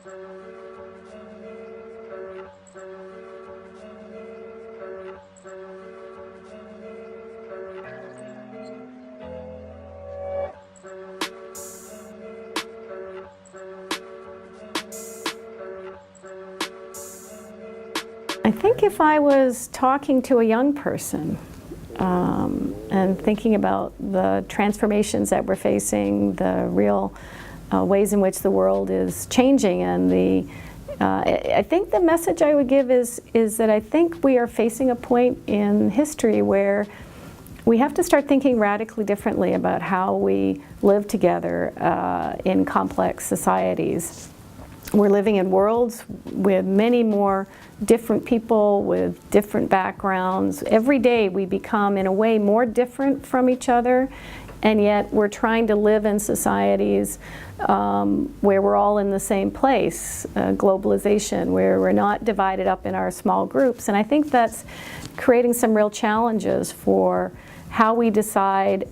I think if I was talking to a young person and thinking about the transformations that we're facing, the real ways in which the world is changing, and I think the message I would give is that I think we are facing a point in history where we have to start thinking radically differently about how we live together in complex societies. We're living in worlds with many more different people with different backgrounds. Every day we become, in a way, more different from each other, and yet we're trying to live in societies where we're all in the same place, globalization, where we're not divided up in our small groups. And I think that's creating some real challenges for how we decide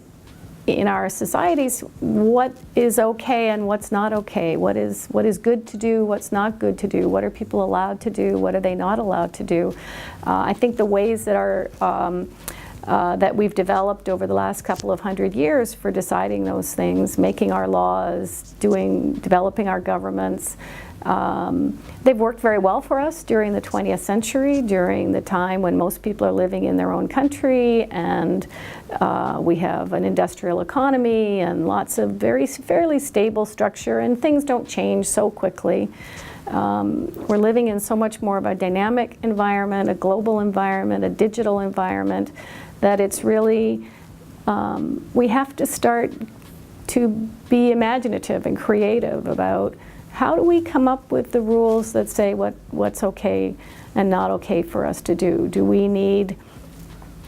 in our societies what is okay and what's not okay, what is good to do, what's not good to do, what are people allowed to do, what are they not allowed to do. I think the ways that are that we've developed over the last couple of 100 years for deciding those things, making our laws, developing our governments, they've worked very well for us during the 20th century, during the time when most people are living in their own country, and we have an industrial economy and lots of fairly stable structure, and things don't change so quickly. We're living in so much more of a dynamic environment, a global environment, a digital environment, that it's really, we have to start to be imaginative and creative about how do we come up with the rules that say what's okay and not okay for us to do? Do we need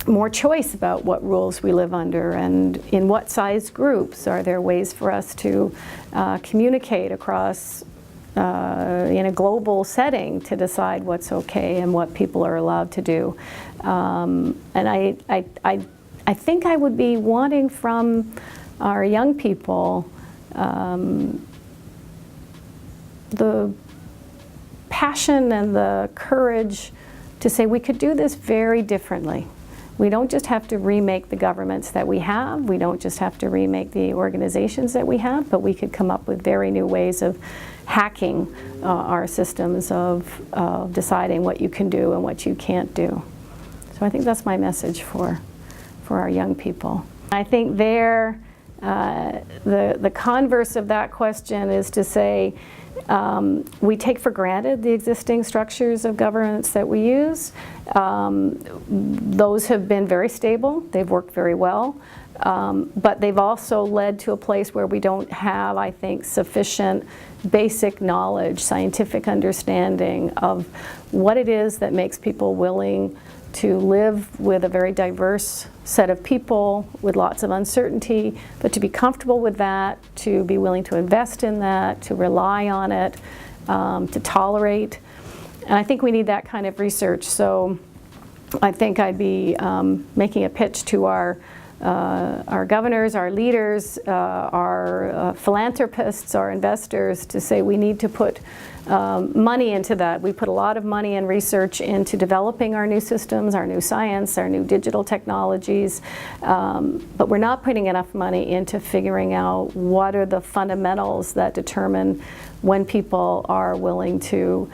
more choice about what rules we live under, and in what size groups? Are there ways for us to communicate across in a global setting to decide what's okay and what people are allowed to do? And I think I would be wanting from our young people the passion and the courage to say we could do this very differently. We don't just have to remake the governments that we have, we don't just have to remake the organizations that we have, but we could come up with very new ways of hacking our systems of deciding what you can do and what you can't do. So I think that's my message for our young people. I think the converse of that question is to say, we take for granted the existing structures of governance that we use. Those have been very stable, they've worked very well, but they've also led to a place where we don't have, I think, sufficient basic knowledge, scientific understanding of what it is that makes people willing to live with a very diverse set of people with lots of uncertainty, but to be comfortable with that, to be willing to invest in that, to rely on it, to tolerate. And I think we need that kind of research. So I think I'd be making a pitch to our governors, our leaders, our philanthropists, our investors, to say we need to put money into that. We put a lot of money and research into developing our new systems, our new science, our new digital technologies, but we're not putting enough money into figuring out what are the fundamentals that determine when people are willing to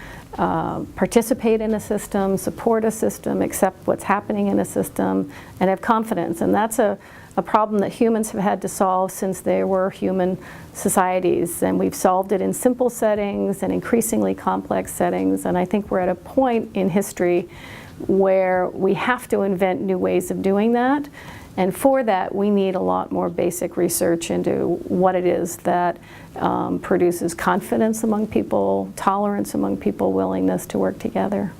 participate in a system, support a system, accept what's happening in a system, and have confidence. And that's a problem that humans have had to solve since there were human societies, and we've solved it in simple settings and increasingly complex settings. And I think we're at a point in history where we have to invent new ways of doing that, and for that we need a lot more basic research into what it is that produces confidence among people, tolerance among people, willingness to work together.